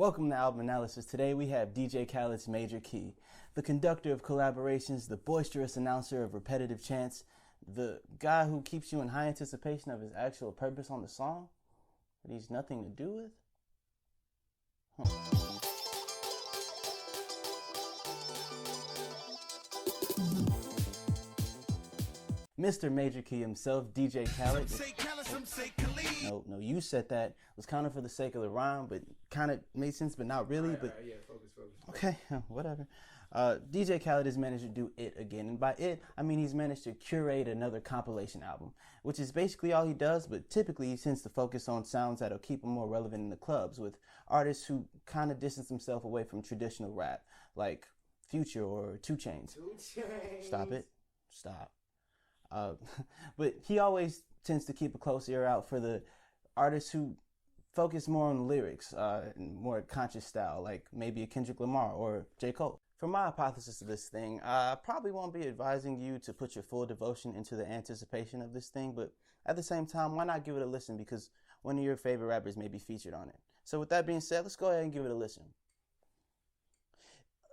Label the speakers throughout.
Speaker 1: Welcome to Album Analysis. Today we have DJ Khaled's Major Key, the conductor of collaborations, the boisterous announcer of repetitive chants, the guy who keeps you in high anticipation of his actual purpose on the song that he's nothing to do with. Mr. Major Key himself, DJ Khaled. No, you said that. It was kind of for the sake of the rhyme, but kind of made sense, but not really.
Speaker 2: Yeah, focus.
Speaker 1: Okay, whatever. DJ Khaled has managed to do it again. And by it, I mean he's managed to curate another compilation album, which is basically all he does, but typically he tends to focus on sounds that'll keep him more relevant in the clubs with artists who kind of distance themselves away from traditional rap, like Future or 2 Chainz.
Speaker 2: 2 Chainz.
Speaker 1: Stop it. Stop. But he always tends to keep a close ear out for the artists who focus more on lyrics, more conscious style, like maybe a Kendrick Lamar or J. Cole. For my hypothesis of this thing, I probably won't be advising you to put your full devotion into the anticipation of this thing, but at the same time, why not give it a listen, because one of your favorite rappers may be featured on it. So with that being said, let's go ahead and give it a listen.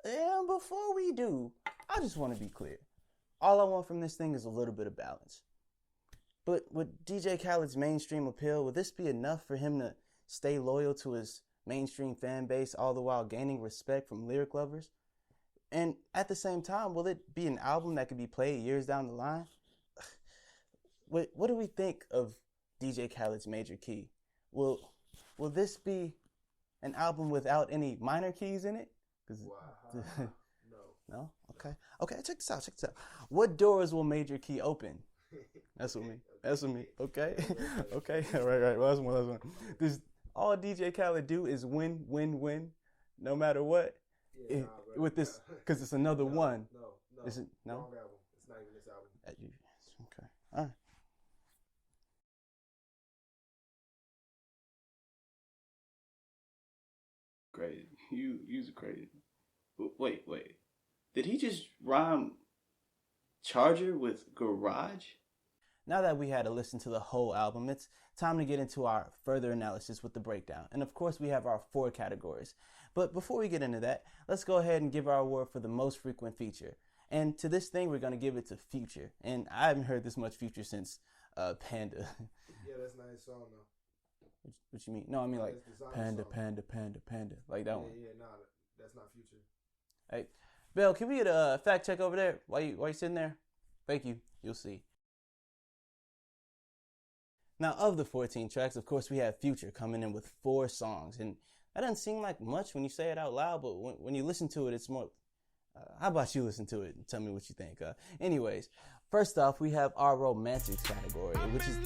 Speaker 1: And before we do, I just want to be clear. All I want from this thing is a little bit of balance. But with DJ Khaled's mainstream appeal, will this be enough for him to stay loyal to his mainstream fan base, all the while gaining respect from lyric lovers? And at the same time, will it be an album that could be played years down the line? What do we think of DJ Khaled's Major Key? Will this be an album without any minor keys in it?
Speaker 2: Wow.
Speaker 1: No? Okay, check this out. What doors will Major Key open? That's what me. Okay. Okay. All right. Well, that's one. All DJ Khaled do is win, no matter what.
Speaker 2: Yeah,
Speaker 1: with this, because it's another one.
Speaker 2: No.
Speaker 1: Is it? No.
Speaker 2: Wrong album. It's not even this album.
Speaker 1: Okay. All right. Great. You're crazy. Wait. Did he just rhyme Charger with garage? Now that we had to listen to the whole album, it's time to get into our further analysis with the breakdown. And of course, we have our 4 categories. But before we get into that, let's go ahead and give our award for the most frequent feature. And to this thing, we're going to give it to Future. And I haven't heard this much Future since Panda.
Speaker 2: Yeah, that's a nice song, though.
Speaker 1: What you mean? No, I mean like Panda,
Speaker 2: song.
Speaker 1: Panda. Like that one.
Speaker 2: Yeah, that's not Future.
Speaker 1: Hey, Bill, can we get a fact check over there while you sitting there? Thank you. You'll see. Now, of the 14 tracks, of course, we have Future coming in with 4 songs. And that doesn't seem like much when you say it out loud, but when you listen to it, it's more... how about you listen to it and tell me what you think? Anyways, first off, we have our romantics category, which is...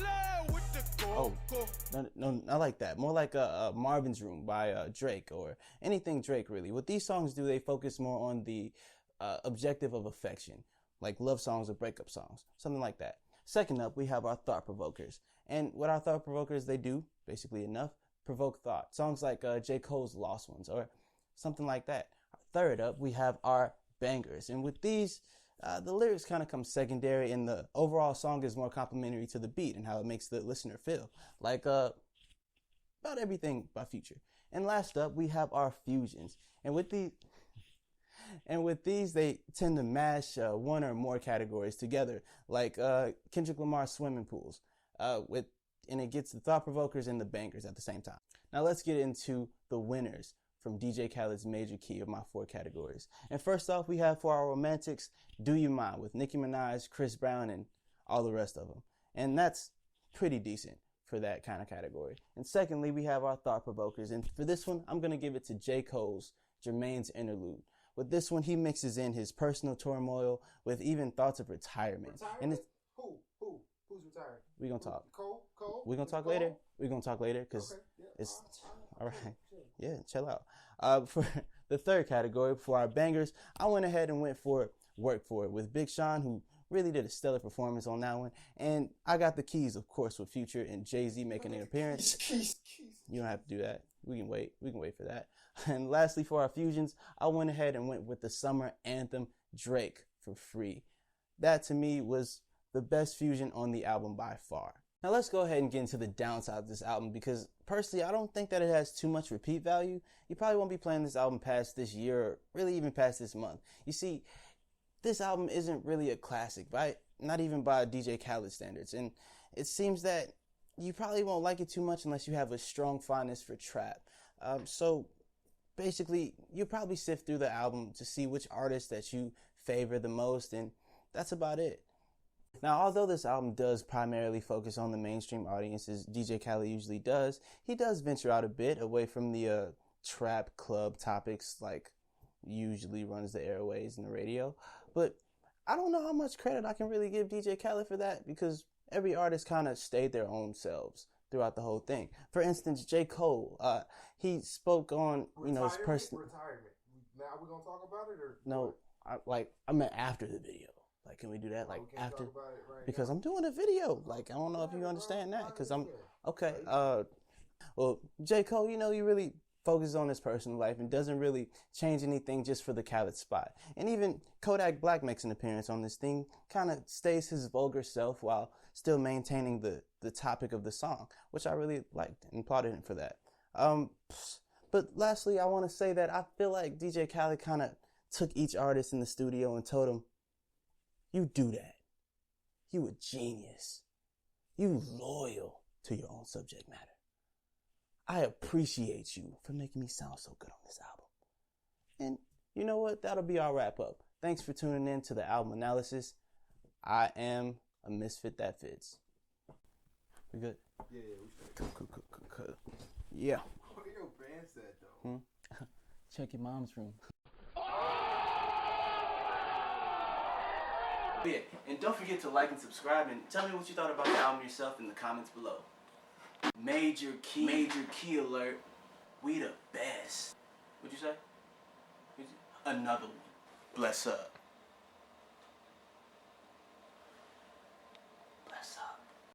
Speaker 1: Oh, no, I like that. More like Marvin's Room by Drake, or anything Drake, really. What these songs do, they focus more on the objective of affection, like love songs or breakup songs, something like that. Second up, we have our thought provokers. And what our thought provokers, they do, basically enough, provoke thought. Songs like J. Cole's Lost Ones or something like that. Third up, we have our bangers. And with these, the lyrics kind of come secondary, and the overall song is more complimentary to the beat and how it makes the listener feel. Like about everything by Future. And last up, we have our fusions. And with these, they tend to mash 1 or more categories together, like Kendrick Lamar's Swimming Pools, and it gets the thought provokers and the bangers at the same time. Now let's get into the winners from DJ Khaled's Major Key of my 4 categories. And first off, we have for our romantics, Do You Mind with Nicki Minaj, Chris Brown, and all the rest of them. And that's pretty decent for that kind of category. And secondly, we have our thought provokers. And for this one, I'm going to give it to J. Cole's Jermaine's Interlude. With this one, he mixes in his personal turmoil with even thoughts of retirement. And it's,
Speaker 2: Who's retired?
Speaker 1: We're going to talk.
Speaker 2: Cole?
Speaker 1: We're going to talk later. We're going to talk later because it's all right. Yeah, chill out. For the third category, for our bangers, I went ahead and went for Work For It with Big Sean, who really did a stellar performance on that one. And I got the keys, of course, with Future and Jay-Z making an appearance.
Speaker 2: Keys.
Speaker 1: You don't have to do that. We can wait for that. And lastly, for our fusions, I went ahead and went with the summer anthem, Drake, for Free. That, to me, was the best fusion on the album by far. Now let's go ahead and get into the downside of this album, because personally I don't think that it has too much repeat value. You probably won't be playing this album past this year, or really even past this month. You see, this album isn't really a classic, not even by DJ Khaled standards, and it seems that you probably won't like it too much unless you have a strong fondness for trap. So basically, you'll probably sift through the album to see which artists that you favor the most, and that's about it. Now, although this album does primarily focus on the mainstream audience, as DJ Khaled usually does, he does venture out a bit away from the trap club topics like usually runs the airways and the radio. But I don't know how much credit I can really give DJ Khaled for that, because every artist kind of stayed their own selves throughout the whole thing. For instance, J. Cole, he spoke on, his personal...
Speaker 2: Retirement. Now we're going to talk about it? Or
Speaker 1: No, I meant after the video. Like, can we do that? Like, after?
Speaker 2: Right
Speaker 1: because
Speaker 2: now.
Speaker 1: I'm doing a video. Like, I don't know if you understand that. Because I'm... Okay, well, J. Cole, he really focuses on his personal life and doesn't really change anything just for the Khaled spot. And even Kodak Black makes an appearance on this thing, kind of stays his vulgar self while still maintaining the topic of the song, which I really liked and applauded him for that. But lastly, I want to say that I feel like DJ Khaled kind of took each artist in the studio and told him, you do that. You a genius. You loyal to your own subject matter. I appreciate you for making me sound so good on this album. And you know what? That'll be our wrap up. Thanks for tuning in to the album analysis. I am a misfit that fits. We good?
Speaker 2: Yeah, we should.
Speaker 1: Cool. Yeah.
Speaker 2: What are your bands at, though?
Speaker 1: Check your mom's room. Yeah, and don't forget to like and subscribe, and tell me what you thought about the album yourself in the comments below. Major key alert. We the best. What'd you say? Another one. Bless up.